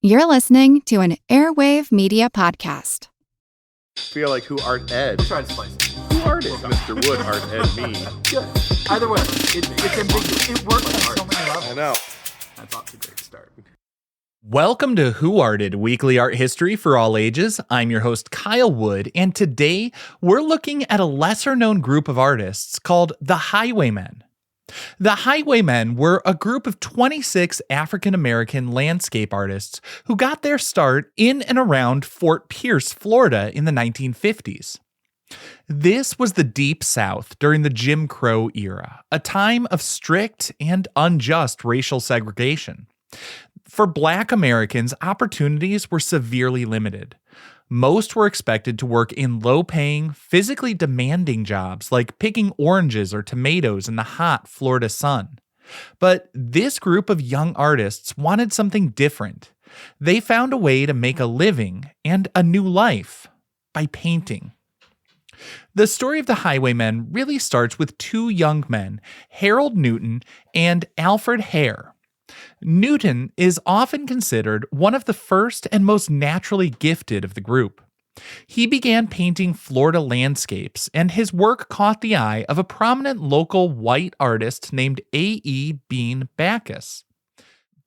You're listening to an Airwave Media Podcast. Feel like who art Ed? Try to spice it. Who art is Mr. Wood, art Ed me? Good. Either way, it's ambiguous. It works on so many levels. I know. That's off to a great start. Welcome to Who Arted, weekly art history for all ages. I'm your host, Kyle Wood, and today we're looking at a lesser-known group of artists called the Highwaymen. The Highwaymen were a group of 26 African-American landscape artists who got their start in and around Fort Pierce, Florida in the 1950s. This was the Deep South during the Jim Crow era, a time of strict and unjust racial segregation. For Black Americans, opportunities were severely limited. Most were expected to work in low-paying, physically demanding jobs like picking oranges or tomatoes in the hot Florida sun. But this group of young artists wanted something different. They found a way to make a living and a new life by painting. The story of the Highwaymen really starts with two young men, Harold Newton and Alfred Hare. Newton is often considered one of the first and most naturally gifted of the group. He began painting Florida landscapes, and his work caught the eye of a prominent local white artist named A.E. Bean Backus.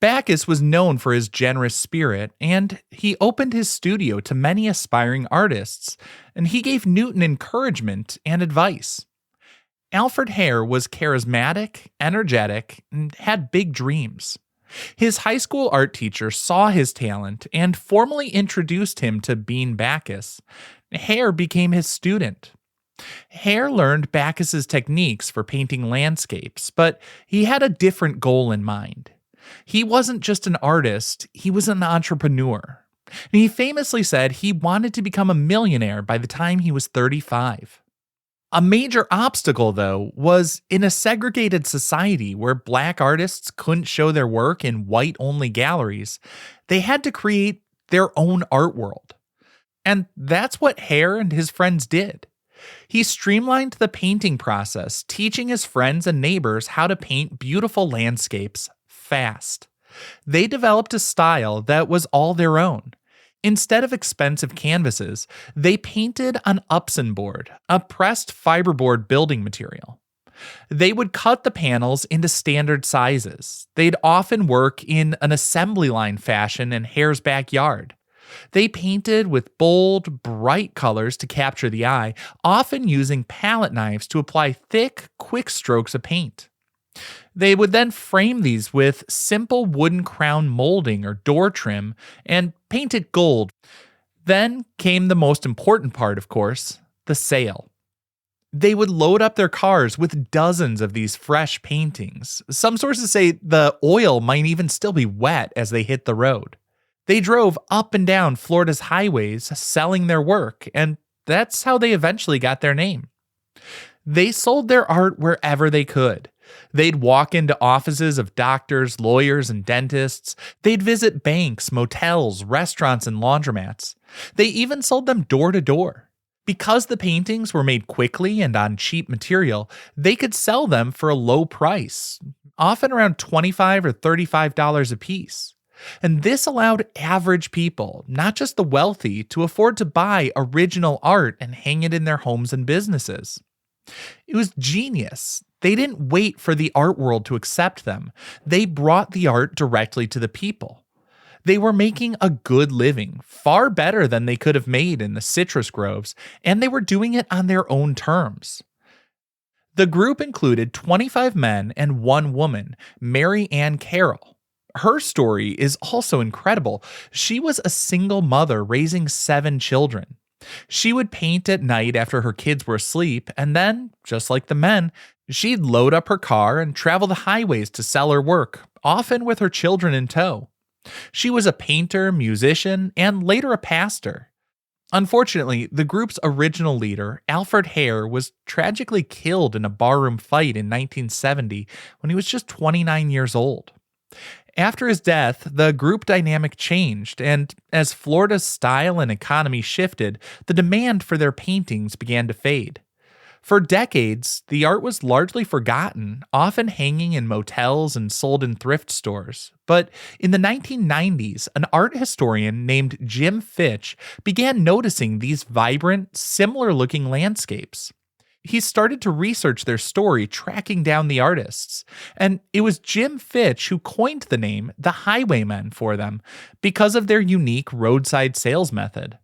Backus was known for his generous spirit, and he opened his studio to many aspiring artists, and he gave Newton encouragement and advice. Alfred Hare was charismatic, energetic, and had big dreams. His high school art teacher saw his talent and formally introduced him to Bean Backus. Hare became his student. Hare learned Backus's techniques for painting landscapes, but he had a different goal in mind. He wasn't just an artist, he was an entrepreneur. And he famously said he wanted to become a millionaire by the time he was 35. A major obstacle, though, was in a segregated society where Black artists couldn't show their work in white-only galleries, they had to create their own art world. And that's what Hare and his friends did. He streamlined the painting process, teaching his friends and neighbors how to paint beautiful landscapes fast. They developed a style that was all their own. Instead of expensive canvases, they painted on Upson board, a pressed fiberboard building material. They would cut the panels into standard sizes. They'd often work in an assembly line fashion in Hare's backyard. They painted with bold, bright colors to capture the eye, often using palette knives to apply thick, quick strokes of paint. They would then frame these with simple wooden crown molding or door trim and paint it gold. Then came the most important part, of course, the sale. They would load up their cars with dozens of these fresh paintings. Some sources say the oil might even still be wet as they hit the road. They drove up and down Florida's highways selling their work, and that's how they eventually got their name. They sold their art wherever they could. They'd walk into offices of doctors, lawyers, and dentists. They'd visit banks, motels, restaurants, and laundromats. They even sold them door to door. Because the paintings were made quickly and on cheap material, they could sell them for a low price, often around $25 or $35 a piece. And this allowed average people, not just the wealthy, to afford to buy original art and hang it in their homes and businesses. It was genius. They didn't wait for the art world to accept them. They brought the art directly to the people. They were making a good living, far better than they could have made in the citrus groves, and they were doing it on their own terms. The group included 25 men and one woman, Mary Ann Carroll. Her story is also incredible. She was a single mother raising 7 children. She would paint at night after her kids were asleep, and then, just like the men, she'd load up her car and travel the highways to sell her work, often with her children in tow. She was a painter, musician, and later a pastor. Unfortunately, the group's original leader, Alfred Hare, was tragically killed in a barroom fight in 1970 when he was just 29 years old. After his death, the group dynamic changed, and as Florida's style and economy shifted, the demand for their paintings began to fade. For decades, the art was largely forgotten, often hanging in motels and sold in thrift stores. But in the 1990s, an art historian named Jim Fitch began noticing these vibrant, similar-looking landscapes. He started to research their story, tracking down the artists. And it was Jim Fitch who coined the name the Highwaymen for them because of their unique roadside sales method.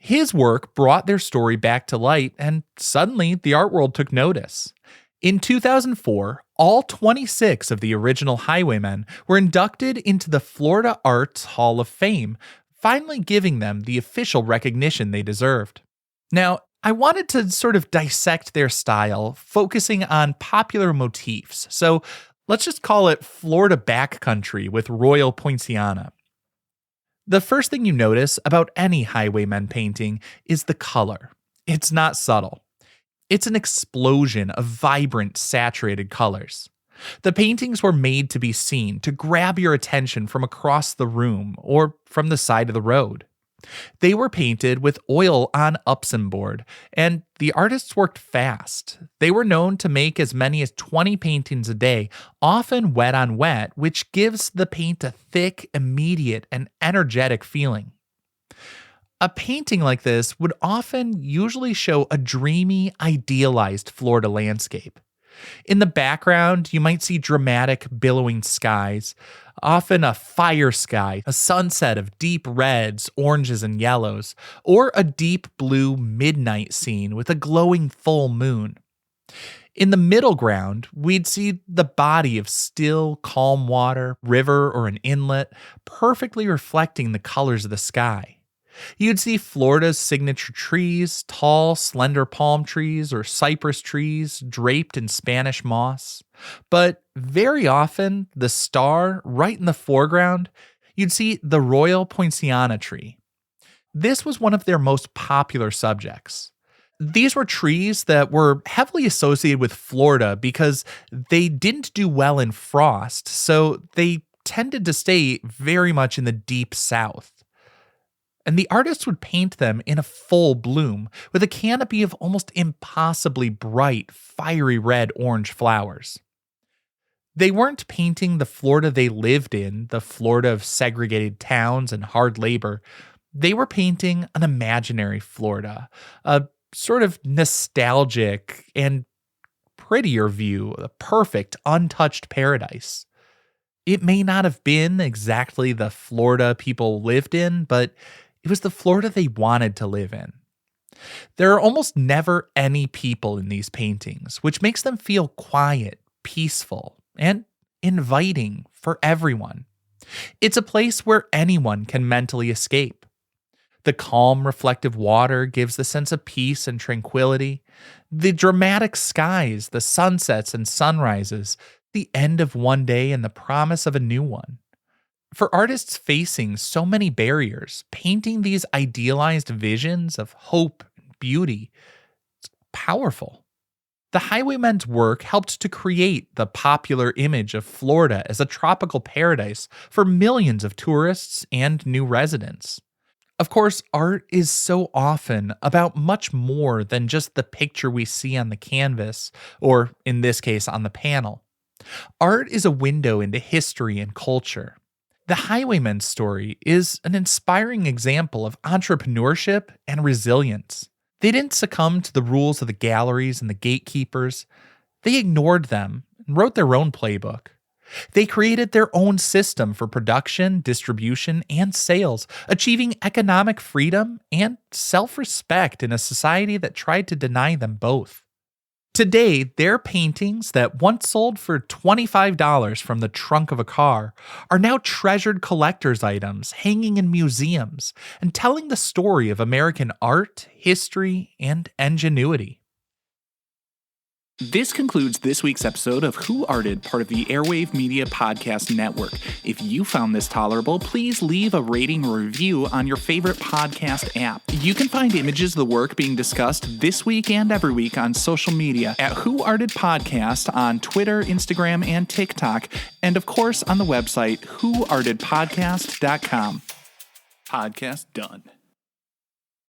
His work brought their story back to light, and suddenly the art world took notice. In 2004, all 26 of the original Highwaymen were inducted into the Florida Arts Hall of Fame, finally giving them the official recognition they deserved. Now, I wanted to sort of dissect their style, focusing on popular motifs, so let's just call it Florida backcountry with Royal Poinciana. The first thing you notice about any Highwaymen painting is the color. It's not subtle. It's an explosion of vibrant, saturated colors. The paintings were made to be seen, to grab your attention from across the room or from the side of the road. They were painted with oil on Upson board, and the artists worked fast. They were known to make as many as 20 paintings a day, often wet on wet, which gives the paint a thick, immediate, and energetic feeling. A painting like this would often usually show a dreamy, idealized Florida landscape. In the background, you might see dramatic, billowing skies, often a fire sky, a sunset of deep reds, oranges, and yellows, or a deep blue midnight scene with a glowing full moon. In the middle ground, we'd see the body of still, calm water, river, or an inlet, perfectly reflecting the colors of the sky. You'd see Florida's signature trees, tall, slender palm trees or cypress trees draped in Spanish moss. But very often, the star right in the foreground, you'd see the Royal Poinciana tree. This was one of their most popular subjects. These were trees that were heavily associated with Florida because they didn't do well in frost, so they tended to stay very much in the deep south. And the artists would paint them in a full bloom with a canopy of almost impossibly bright, fiery red-orange flowers. They weren't painting the Florida they lived in, the Florida of segregated towns and hard labor. They were painting an imaginary Florida, a sort of nostalgic and prettier view, a perfect, untouched paradise. It may not have been exactly the Florida people lived in, but it was the Florida they wanted to live in. There are almost never any people in these paintings, which makes them feel quiet, peaceful, and inviting for everyone. It's a place where anyone can mentally escape. The calm, reflective water gives the sense of peace and tranquility. The dramatic skies, the sunsets and sunrises, the end of one day and the promise of a new one. For artists facing so many barriers, painting these idealized visions of hope and beauty is powerful. The Highwaymen's work helped to create the popular image of Florida as a tropical paradise for millions of tourists and new residents. Of course, art is so often about much more than just the picture we see on the canvas, or in this case, on the panel. Art is a window into history and culture. The Highwaymen's story is an inspiring example of entrepreneurship and resilience. They didn't succumb to the rules of the galleries and the gatekeepers. They ignored them and wrote their own playbook. They created their own system for production, distribution, and sales, achieving economic freedom and self-respect in a society that tried to deny them both. Today, their paintings that once sold for $25 from the trunk of a car are now treasured collector's items hanging in museums and telling the story of American art, history, and ingenuity. This concludes this week's episode of Who Arted, part of the Airwave Media Podcast Network. If you found this tolerable, please leave a rating or review on your favorite podcast app. You can find images of the work being discussed this week and every week on social media at Who Arted Podcast on Twitter, Instagram, and TikTok, and of course on the website whoartedpodcast.com. Podcast done.